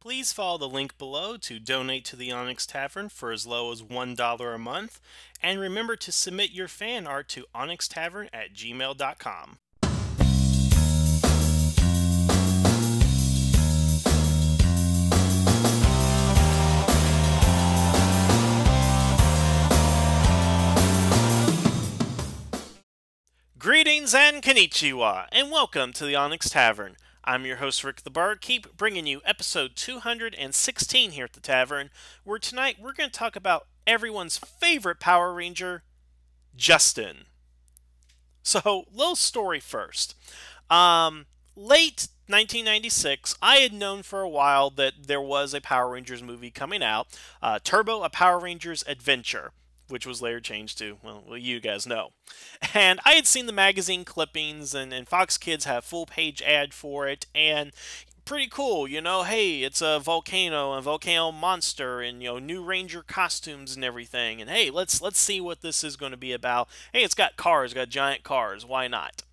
Please follow the link below to donate to the Onyx Tavern for as low as $1 a month, and remember to submit your fan art to onyxtavern@gmail.com. Greetings and konnichiwa, and welcome to the Onyx Tavern. I'm your host, Rick the Barkeep, bringing you episode 216 here at the tavern, where tonight we're going to talk about everyone's favorite Power Ranger, Justin. So, little story first. Late 1996, I had known for a while that there was a Power Rangers movie coming out, Turbo, A Power Rangers Adventure, which was later changed to, well, you guys know. And I had seen the magazine clippings, and Fox Kids had a full-page ad for it, and pretty cool, hey, it's a volcano monster, and, new Ranger costumes and everything, and hey, let's see what this is going to be about. Hey, it's got giant cars, why not?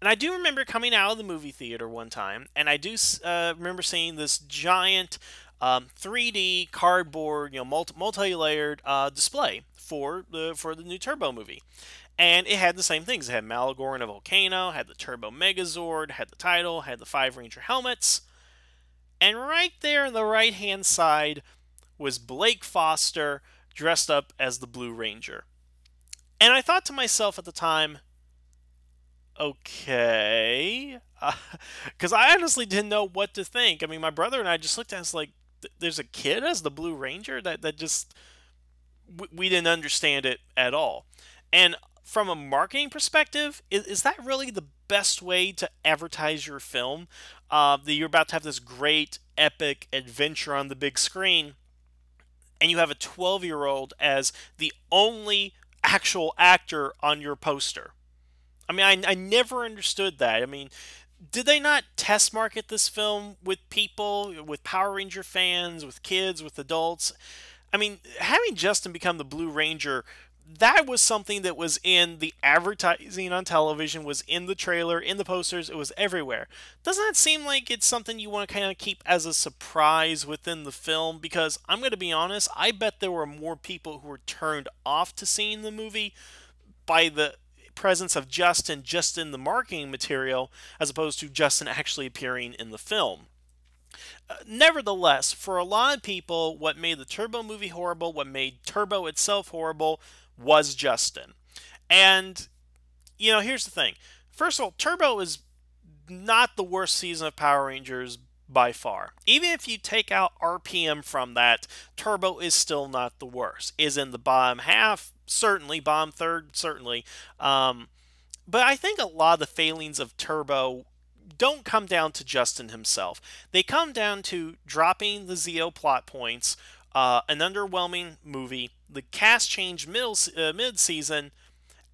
And I do remember coming out of the movie theater one time, and I do remember seeing this giant 3D cardboard, multi-layered display for the new Turbo movie. And it had the same things. It had Malagor in a volcano, had the Turbo Megazord, had the title, had the 5 Ranger helmets. And right there on the right-hand side was Blake Foster dressed up as the Blue Ranger. And I thought to myself at the time, okay, because I honestly didn't know what to think. I mean, my brother and I just looked at us like, there's a kid as the Blue Ranger? That just, we didn't understand it at all. And from a marketing perspective, is that really the best way to advertise your film? That you're about to have this great, epic adventure on the big screen, and you have a 12-year-old as the only actual actor on your poster. I mean, I never understood that. I mean, did they not test market this film with people, with Power Ranger fans, with kids, with adults? I mean, having Justin become the Blue Ranger, that was something that was in the advertising on television, was in the trailer, in the posters, it was everywhere. Doesn't that seem like it's something you want to kind of keep as a surprise within the film? Because I'm going to be honest, I bet there were more people who were turned off to seeing the movie by the presence of Justin just in the marketing material, as opposed to Justin actually appearing in the film. Nevertheless, for a lot of people, what made the Turbo movie horrible, what made Turbo itself horrible, was Justin. And, here's the thing. First of all, Turbo is not the worst season of Power Rangers by far. Even if you take out RPM from that, Turbo is still not the worst. Is in the bottom half, certainly. Bottom third, certainly. But I think a lot of the failings of Turbo don't come down to Justin himself. They come down to dropping the Zeo plot points, an underwhelming movie, the cast change mid-season,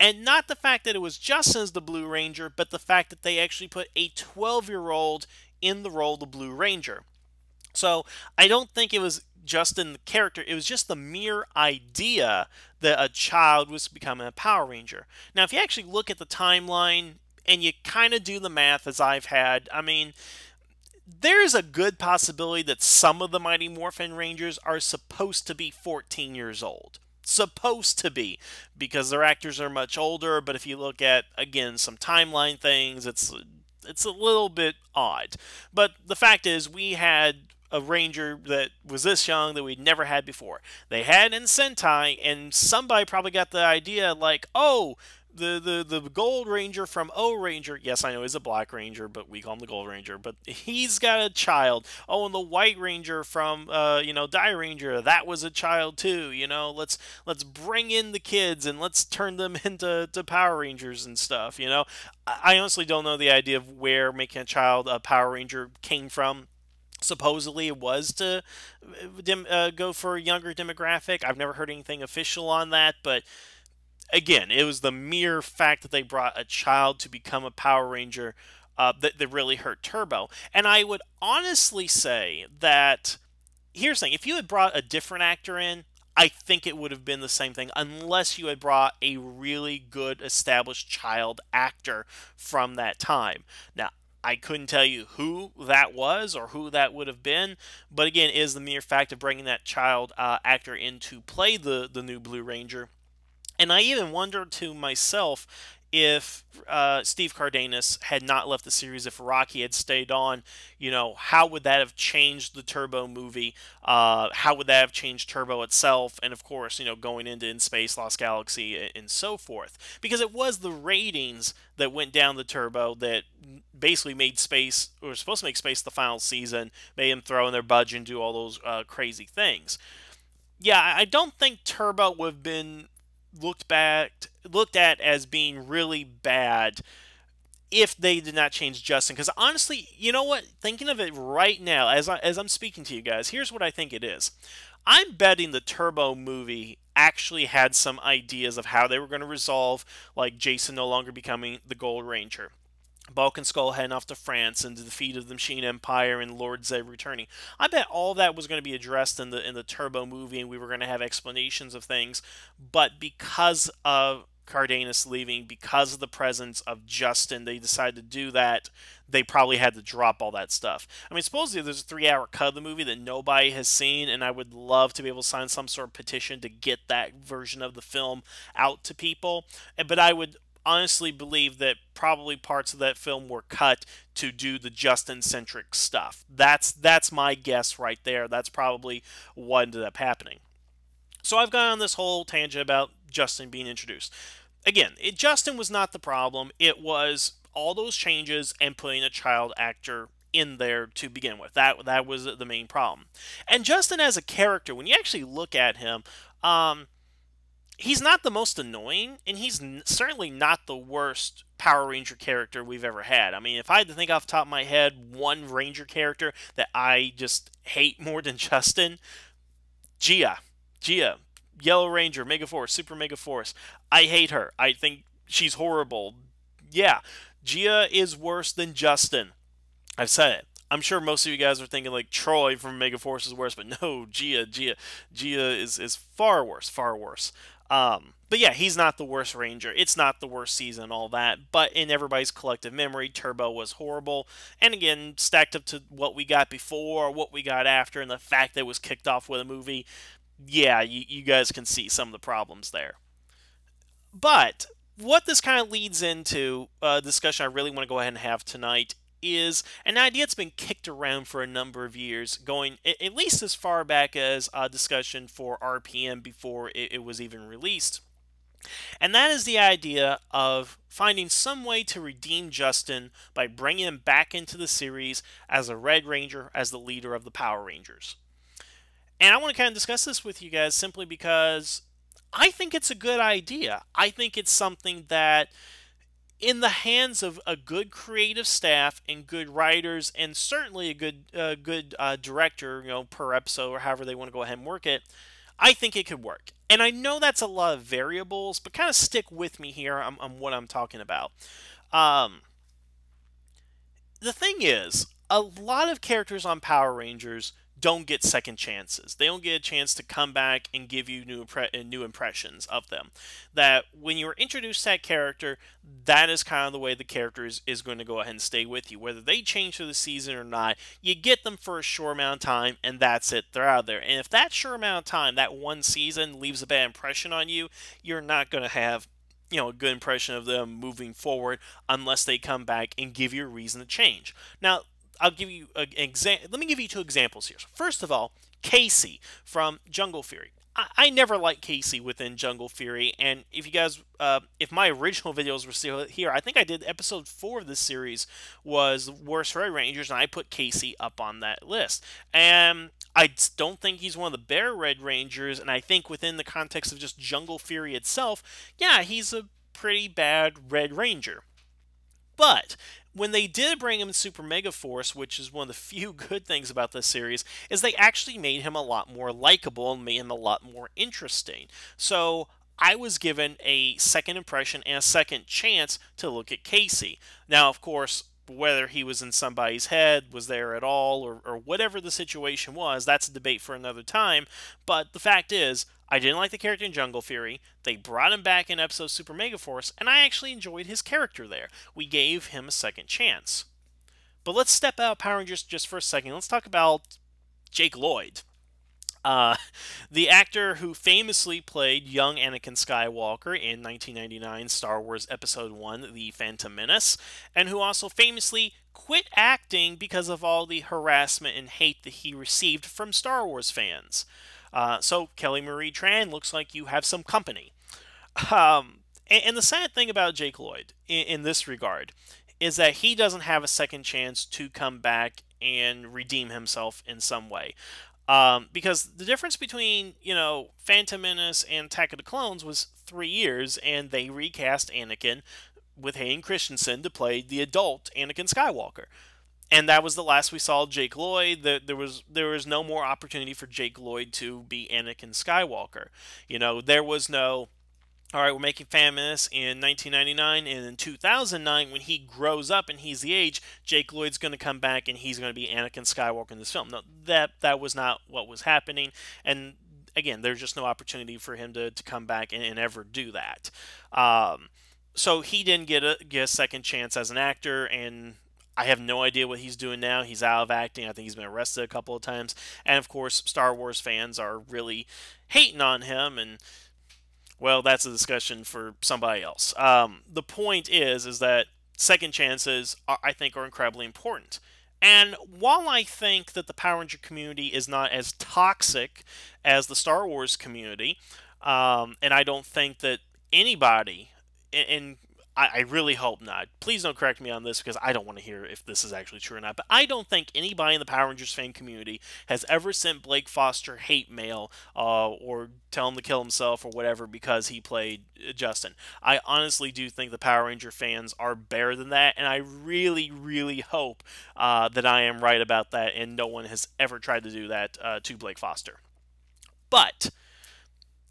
and not the fact that it was Justin as the Blue Ranger, but the fact that they actually put a 12-year-old in the role of the Blue Ranger. So I don't think it was Justin the character, it was just the mere idea that a child was becoming a Power Ranger. Now, if you actually look at the timeline and you kind of do the math as I've had, I mean, there's a good possibility that some of the Mighty Morphin Rangers are supposed to be 14 years old. Supposed to be, because their actors are much older, but if you look at, again, some timeline things, it's a little bit odd. But the fact is, we had a Ranger that was this young that we'd never had before. They had in Sentai, and somebody probably got the idea like, oh, the Gold Ranger from O Ranger, yes, I know he's a Black Ranger, but we call him the Gold Ranger, but he's got a child. Oh, and the White Ranger from, Die Ranger, that was a child too, let's bring in the kids and let's turn them into Power Rangers and stuff, I honestly don't know the idea of where making a child a Power Ranger came from. Supposedly it was to go for a younger demographic. I've never heard anything official on that, but again, it was the mere fact that they brought a child to become a Power Ranger that really hurt Turbo. And I would honestly say that, here's the thing, if you had brought a different actor in, I think it would have been the same thing, unless you had brought a really good established child actor from that time. Now, I couldn't tell you who that was or who that would have been, but again, is the mere fact of bringing that child actor in to play the new Blue Ranger. And I even wondered to myself if Steve Cardenas had not left the series, if Rocky had stayed on, how would that have changed the Turbo movie? How would that have changed Turbo itself? And of course, going into In Space, Lost Galaxy, and so forth. Because it was the ratings that went down the Turbo that basically made Space, or was supposed to make Space the final season, made them throw in their budget and do all those crazy things. Yeah, I don't think Turbo would have been looked at as being really bad if they did not change Justin. Because honestly, you know what? Thinking of it right now, as I'm speaking to you guys, here's what I think it is. I'm betting the Turbo movie actually had some ideas of how they were going to resolve, like Jason no longer becoming the Gold Ranger, Bulk and Skull heading off to France, and the defeat of the Machine Empire, and Lord Zed returning. I bet all that was going to be addressed in the Turbo movie, and we were going to have explanations of things. But because of Cardenas leaving, because of the presence of Justin, they decided to do that. They probably had to drop all that stuff. I mean, supposedly there's a 3-hour cut of the movie that nobody has seen, and I would love to be able to sign some sort of petition to get that version of the film out to people. But I would honestly believe that probably parts of that film were cut to do the Justin-centric stuff. That's my guess right there. That's probably what ended up happening. So I've gone on this whole tangent about Justin being introduced. Again, Justin was not the problem. It was all those changes and putting a child actor in there to begin with. That was the main problem. And Justin as a character, when you actually look at him, he's not the most annoying, and he's certainly not the worst Power Ranger character we've ever had. I mean, if I had to think off the top of my head, one Ranger character that I just hate more than Justin, Gia. Gia. Yellow Ranger, Mega Force, Super Mega Force. I hate her. I think she's horrible. Yeah, Gia is worse than Justin. I've said it. I'm sure most of you guys are thinking like Troy from Mega Force is worse, but no, Gia is far worse, far worse. But yeah, he's not the worst Ranger. It's not the worst season, all that. But in everybody's collective memory, Turbo was horrible. And again, stacked up to what we got before, what we got after, and the fact that it was kicked off with a movie, yeah, you guys can see some of the problems there. But what this kind of leads into a discussion I really want to go ahead and have tonight is an idea that's been kicked around for a number of years, going at least as far back as a discussion for RPM before it was even released. And that is the idea of finding some way to redeem Justin by bringing him back into the series as a Red Ranger, as the leader of the Power Rangers. And I want to kind of discuss this with you guys simply because I think it's a good idea. I think it's something that, in the hands of a good creative staff and good writers, and certainly a good director, per episode or however they want to go ahead and work it, I think it could work. And I know that's a lot of variables, but kind of stick with me here on what I'm talking about. The thing is, a lot of characters on Power Rangers don't get second chances. They don't get a chance to come back and give you new impressions of them. That when you're introduced to that character, that is kind of the way the character is going to go ahead and stay with you. Whether they change through the season or not, you get them for a short amount of time, and that's it. They're out there. And if that short amount of time, that one season, leaves a bad impression on you, you're not going to have a good impression of them moving forward unless they come back and give you a reason to change. Now, I'll give you an example. Let me give you two examples here. First of all, Casey from Jungle Fury. I never liked Casey within Jungle Fury, and if you guys, if my original videos were still here, I think I did episode 4 of this series was Worst Red Rangers, and I put Casey up on that list. And I don't think he's one of the better Red Rangers, and I think within the context of just Jungle Fury itself, yeah, he's a pretty bad Red Ranger. But when they did bring him in Super Mega Force, which is one of the few good things about this series, is they actually made him a lot more likable and made him a lot more interesting. So I was given a second impression and a second chance to look at Casey. Now, of course, whether he was in somebody's head, was there at all, or whatever the situation was, that's a debate for another time. But the fact is, I didn't like the character in Jungle Fury. They brought him back in episode Super Mega Force, and I actually enjoyed his character there. We gave him a second chance. But let's step out of Power Rangers just for a second. Let's talk about Jake Lloyd. Uh, the actor who famously played young Anakin Skywalker in 1999 Star Wars Episode 1, The Phantom Menace, and who also famously quit acting because of all the harassment and hate that he received from Star Wars fans. So, Kelly Marie Tran, looks like you have some company. And the sad thing about Jake Lloyd in this regard is that he doesn't have a second chance to come back and redeem himself in some way. Because the difference between, Phantom Menace and Attack of the Clones was 3 years, and they recast Anakin with Hayden Christensen to play the adult Anakin Skywalker. And that was the last we saw of Jake Lloyd. There was no more opportunity for Jake Lloyd to be Anakin Skywalker. There was no, all right, we're making Phantom Menace in 1999, and in 2009, when he grows up and he's the age, Jake Lloyd's going to come back and he's going to be Anakin Skywalker in this film. No, that was not what was happening, and again, there's just no opportunity for him to come back and ever do that. So he didn't get a second chance as an actor, and I have no idea what he's doing now. He's out of acting. I think he's been arrested a couple of times, and of course, Star Wars fans are really hating on him, and well, that's a discussion for somebody else. The point is that second chances, I think, are incredibly important. And while I think that the Power Ranger community is not as toxic as the Star Wars community, and I don't think that anybody, and I really hope not. Please don't correct me on this because I don't want to hear if this is actually true or not. But I don't think anybody in the Power Rangers fan community has ever sent Blake Foster hate mail or tell him to kill himself or whatever because he played Justin. I honestly do think the Power Ranger fans are better than that, and I really, really hope that I am right about that and no one has ever tried to do that to Blake Foster. But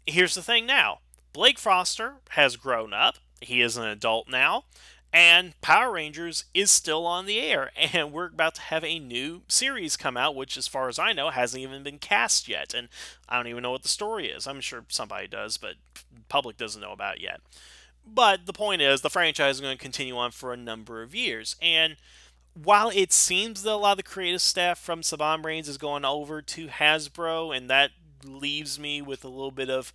here's the thing now. Blake Foster has grown up. He is an adult now, and Power Rangers is still on the air, and we're about to have a new series come out, which, as far as I know, hasn't even been cast yet, and I don't even know what the story is. I'm sure somebody does, but the public doesn't know about it yet. But the point is, the franchise is going to continue on for a number of years, and while it seems that a lot of the creative staff from Saban Brains is going over to Hasbro, and that leaves me with a little bit of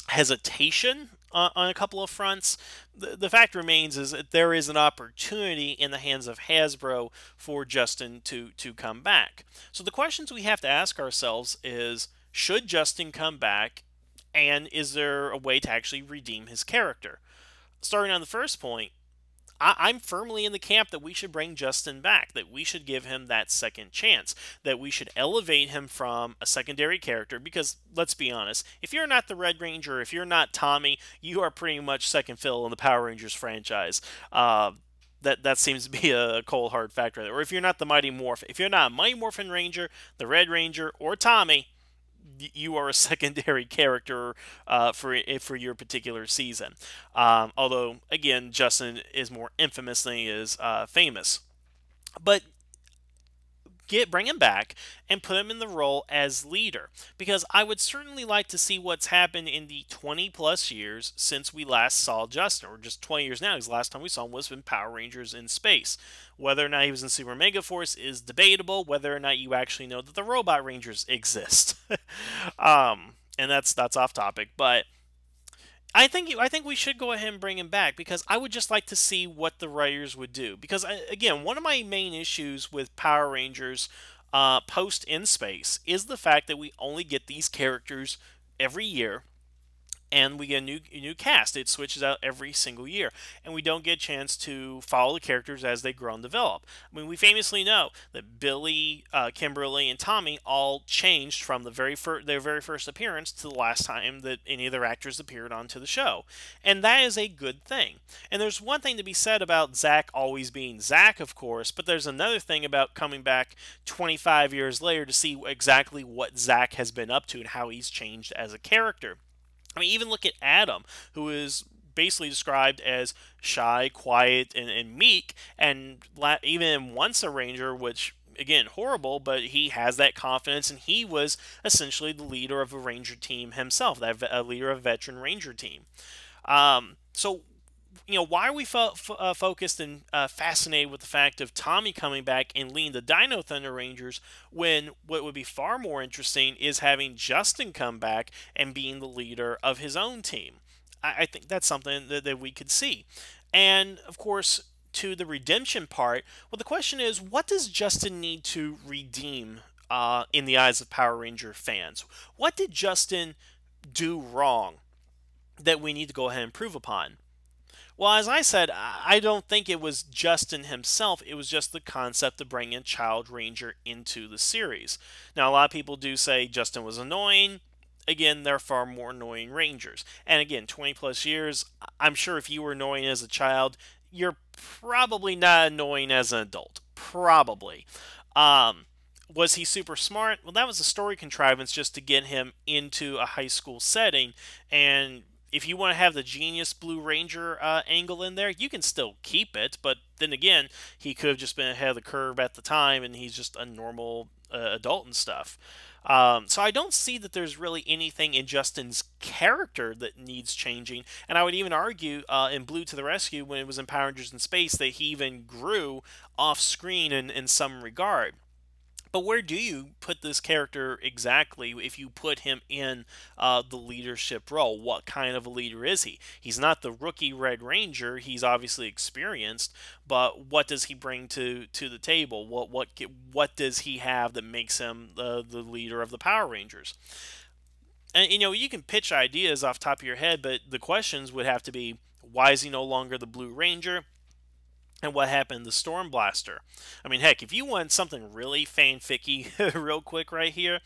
hesitation on a couple of fronts. The fact remains is that there is an opportunity in the hands of Hasbro for Justin to come back. So the questions we have to ask ourselves is, should Justin come back, and is there a way to actually redeem his character? Starting on the first point, I'm firmly in the camp that we should bring Justin back, that we should give him that second chance, that we should elevate him from a secondary character, because, let's be honest, if you're not the Red Ranger, if you're not Tommy, you are pretty much second fiddle in the Power Rangers franchise. That seems to be a cold, hard fact right there. Or if you're not the Mighty Morphin, if you're not Mighty Morphin Ranger, the Red Ranger, or Tommy, you are a secondary character for your particular season. Although, again, Justin is more infamous than he is famous. But bring him back and put him in the role as leader, because I would certainly like to see what's happened in the 20 plus years since we last saw Justin, or just 20 years now, because the last time we saw him was in Power Rangers in Space. Whether or not he was in Super Mega Force is debatable. Whether or not you actually know that the Robot Rangers exist, and that's off topic, but I think we should go ahead and bring him back, because I would just like to see what the writers would do. Because again, one of my main issues with Power Rangers post in Space is the fact that we only get these characters every year, and we get a new cast. It switches out every single year, and we don't get a chance to follow the characters as they grow and develop. I mean, we famously know that Billy, Kimberly, and Tommy all changed from their very first appearance to the last time that any of their actors appeared onto the show, and that is a good thing. And there's one thing to be said about Zach always being Zach, of course, but there's another thing about coming back 25 years later to see exactly what Zach has been up to and how he's changed as a character. I mean, even look at Adam, who is basically described as shy, quiet, and meek, and even once a Ranger, which, again, horrible, but he has that confidence, and he was essentially the leader of a Ranger team himself, a leader of a veteran Ranger team. So why are we focused and fascinated with the fact of Tommy coming back and leading the Dino Thunder Rangers when what would be far more interesting is having Justin come back and being the leader of his own team? I think that's something that we could see. And of course, to the redemption part, well, the question is, what does Justin need to redeem in the eyes of Power Ranger fans? What did Justin do wrong that we need to go ahead and improve upon? Well, as I said, I don't think it was Justin himself. It was just the concept of bringing Child Ranger into the series. Now, a lot of people do say Justin was annoying. Again, there are far more annoying Rangers. And again, 20 plus years, I'm sure if you were annoying as a child, you're probably not annoying as an adult. Probably. Um, was he super smart? Well, that was a story contrivance just to get him into a high school setting. And if you want to have the genius Blue Ranger angle in there, you can still keep it. But then again, he could have just been ahead of the curve at the time, and he's just a normal adult and stuff. So I don't see that there's really anything in Justin's character that needs changing. And I would even argue in Blue to the Rescue, when it was in Power Rangers in Space, that he even grew off screen in some regard. But where do you put this character exactly if you put him in the leadership role? What kind of a leader is he? He's not the rookie Red Ranger. He's obviously experienced, but what does he bring to the table? What does he have that makes him the leader of the Power Rangers? And you can pitch ideas off the top of your head, but the questions would have to be: why is he no longer the Blue Ranger? And what happened to Storm Blaster? I mean, heck, if you want something really fanficky, real quick right here,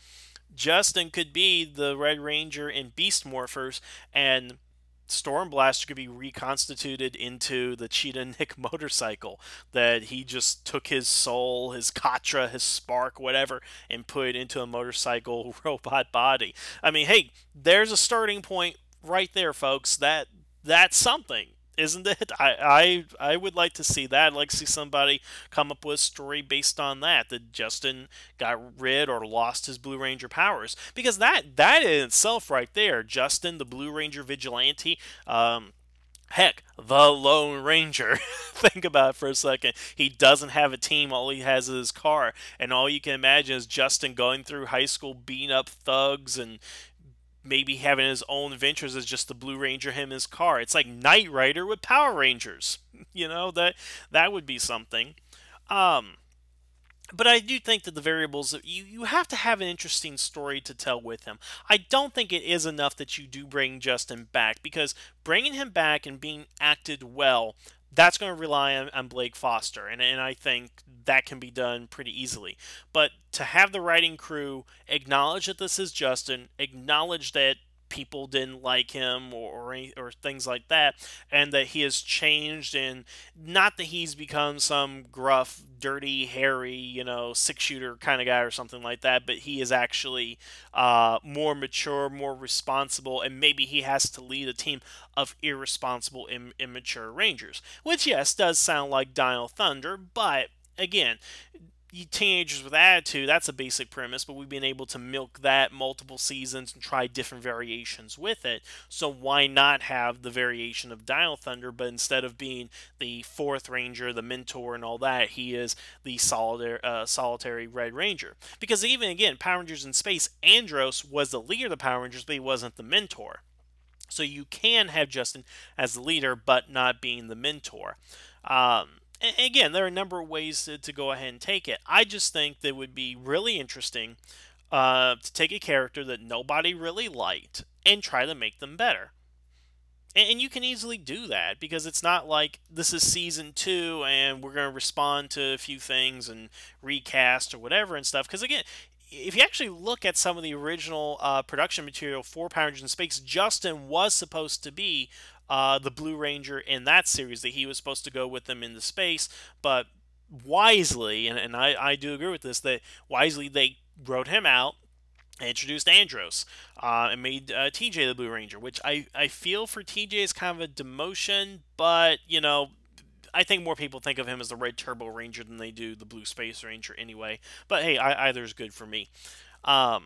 Justin could be the Red Ranger in Beast Morphers, and Storm Blaster could be reconstituted into the Cheetah Nick motorcycle. That he just took his soul, his Katra, his spark, whatever, and put it into a motorcycle robot body. I mean, hey, there's a starting point right there, folks. That's something, isn't it? I would like to see that. I'd like to see somebody come up with a story based on that Justin got rid or lost his Blue Ranger powers, because that in itself right there, Justin the Blue Ranger vigilante, heck, the Lone Ranger. Think about it for a second. He doesn't have a team. All he has is his car, and all you can imagine is Justin going through high school, beating up thugs and maybe having his own adventures as just the Blue Ranger, him, his car. It's like Knight Rider with Power Rangers. That would be something. Um, but I do think that the variables, you have to have an interesting story to tell with him. I don't think it is enough that you do bring Justin back, because bringing him back and being acted well, that's going to rely on Blake Foster, and I think that can be done pretty easily. But to have the writing crew acknowledge that this is Justin, acknowledge that people didn't like him or things like that, and that he has changed, and not that he's become some gruff, dirty, hairy, 6 shooter kind of guy or something like that, but he is actually more mature, more responsible, and maybe he has to lead a team of irresponsible, immature Rangers, which, yes, does sound like Dino Thunder, but again, teenagers with attitude, that's a basic premise, but we've been able to milk that multiple seasons and try different variations with it. So why not have the variation of Dino Thunder, but instead of being the fourth Ranger, the mentor, and all that, he is the solitary Red Ranger. Because even again, Power Rangers in Space, Andros was the leader of the Power Rangers, but he wasn't the mentor. So you can have Justin as the leader, but not being the mentor. And again, there are a number of ways to go ahead and take it. I just think that it would be really interesting to take a character that nobody really liked and try to make them better. And you can easily do that, because it's not like this is season 2 and we're going to respond to a few things and recast or whatever and stuff. Because again, if you actually look at some of the original production material for Power Rangers in Space, Justin was supposed to be the Blue Ranger in that series, that he was supposed to go with them into space, but wisely, and I do agree with this, that wisely they wrote him out, introduced Andros, and made TJ the Blue Ranger, which I feel for TJ is kind of a demotion, but, I think more people think of him as the Red Turbo Ranger than they do the Blue Space Ranger anyway. But hey, either is good for me. Um,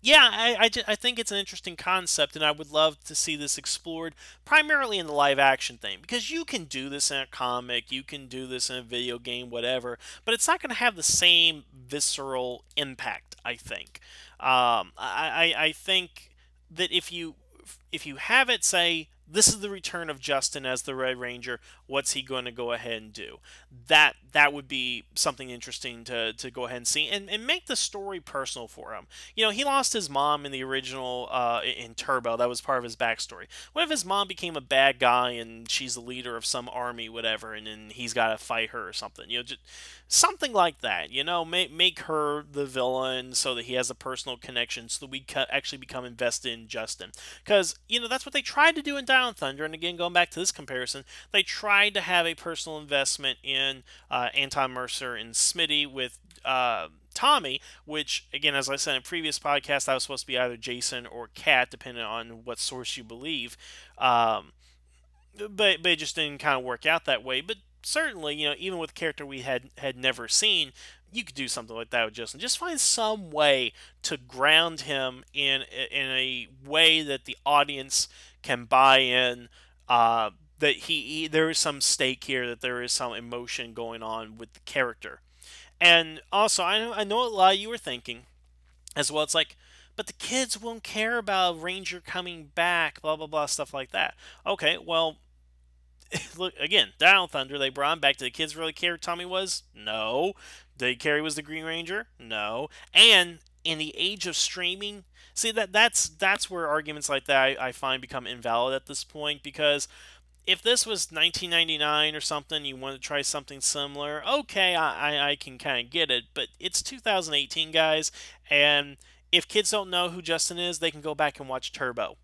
Yeah, I think it's an interesting concept, and I would love to see this explored primarily in the live action thing, because you can do this in a comic, you can do this in a video game, whatever, but it's not going to have the same visceral impact, I think. I think that if you have it say, this is the return of Justin as the Red Ranger, what's he going to go ahead and do? That would be something interesting to go ahead and see, and make the story personal for him. You know, he lost his mom in the original in Turbo. That was part of his backstory. What if his mom became a bad guy and she's the leader of some army, whatever, and then he's got to fight her or something? You know, just something like that. You know, make her the villain so that he has a personal connection, so that we actually become invested in Justin. Because you know that's what they tried to do in Down Thunder. And again, going back to this comparison, they tried to have a personal investment in Anton Mercer and Smitty with Tommy, which, again, as I said in a previous podcast, that was supposed to be either Jason or Kat, depending on what source you believe. Um, but it just didn't kind of work out that way. But certainly, you know, even with a character we had never seen, you could do something like that with Justin. Just find some way to ground him in a way that the audience can buy in. That there is some stake here, that there is some emotion going on with the character. And also, I know a lot of you were thinking as well. It's like, but the kids won't care about Ranger coming back, blah blah blah, stuff like that. Okay, well, look again. Down Thunder, they brought him back. Did the kids really care who Tommy was? No. Did they care he was the Green Ranger? No. And in the age of streaming, see that's where arguments like that I find become invalid at this point, because if this was 1999 or something, you want to try something similar, okay, I can kind of get it. But it's 2018, guys, and if kids don't know who Justin is, they can go back and watch Turbo.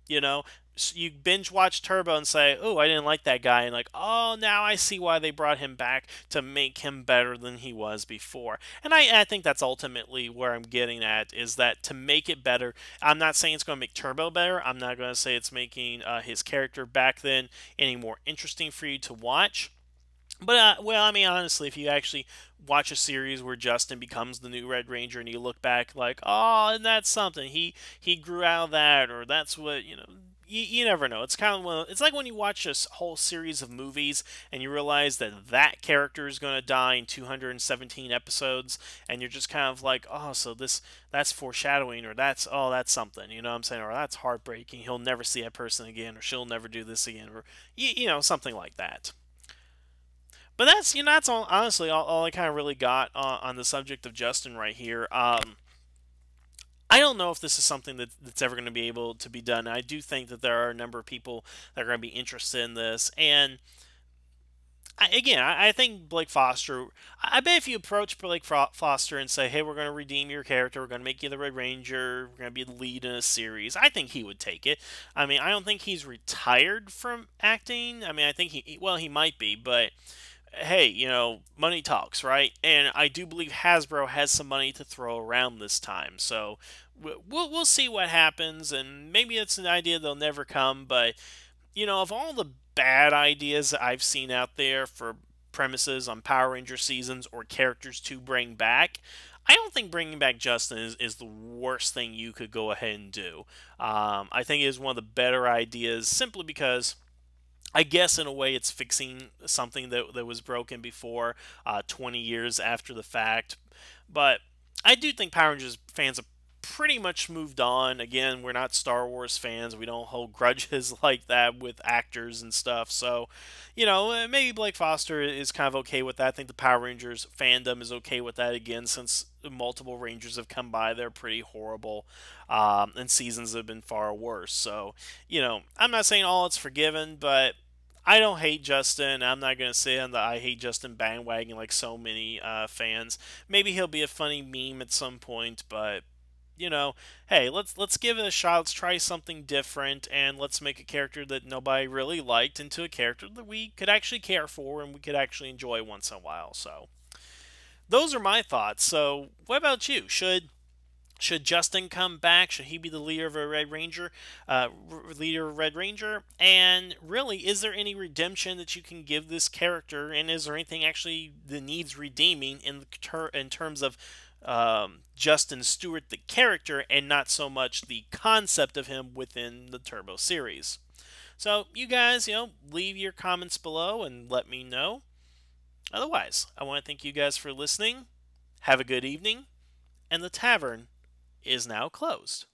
You know, you binge watch Turbo and say, "Oh, I didn't like that guy," and like, "Oh, now I see why they brought him back, to make him better than he was before." And I think that's ultimately where I'm getting at, is that to make it better. I'm not saying it's going to make Turbo better. I'm not going to say it's making his character back then any more interesting for you to watch. But well, I mean, honestly, if you actually watch a series where Justin becomes the new Red Ranger, and you look back like, oh, and that's something, he grew out of that, or that's what, you know. You never know. It's kind of it's like when you watch this whole series of movies and you realize that that character is going to die in 217 episodes, and you're just kind of like, oh, so that's foreshadowing, or that's something, you know what I'm saying, or that's heartbreaking. He'll never see that person again, or she'll never do this again, or you know, something like that. But that's, you know, that's all, honestly all I kind of really got on the subject of Justin right here. I don't know if this is something that's ever going to be able to be done. I do think that there are a number of people that are going to be interested in this, and I think Blake Foster. I bet if you approach Blake Foster and say, "Hey, we're going to redeem your character. We're going to make you the Red Ranger. We're going to be the lead in a series," I think he would take it. I mean, I don't think he's retired from acting. I mean, I think well, he might be, but hey, you know, money talks, right? And I do believe Hasbro has some money to throw around this time. So we'll see what happens, and maybe it's an idea they'll never come. But you know, of all the bad ideas I've seen out there for premises on Power Ranger seasons or characters to bring back, I don't think bringing back Justin is the worst thing you could go ahead and do. I think it is one of the better ideas, simply because I guess in a way it's fixing something that was broken before, 20 years after the fact. But I do think Power Rangers fans have pretty much moved on. Again, we're not Star Wars fans. We don't hold grudges like that with actors and stuff. So, you know, maybe Blake Foster is kind of okay with that. I think the Power Rangers fandom is okay with that, again, since multiple Rangers have come by. They're pretty horrible, and seasons have been far worse. So, you know, I'm not saying all it's forgiven, but I don't hate Justin. I'm not going to say on the I hate Justin bandwagon like so many fans. Maybe he'll be a funny meme at some point, but you know, hey, let's give it a shot. Let's try something different, and let's make a character that nobody really liked into a character that we could actually care for and we could actually enjoy once in a while. So those are my thoughts. So what about you? Should Justin come back? Should he be the leader of a Red Ranger? Leader of Red Ranger? And really, is there any redemption that you can give this character? And is there anything actually that needs redeeming in terms of Justin Stewart, the character, and not so much the concept of him within the Turbo series. So, you guys, leave your comments below and let me know. Otherwise, I want to thank you guys for listening. Have a good evening, and the tavern is now closed.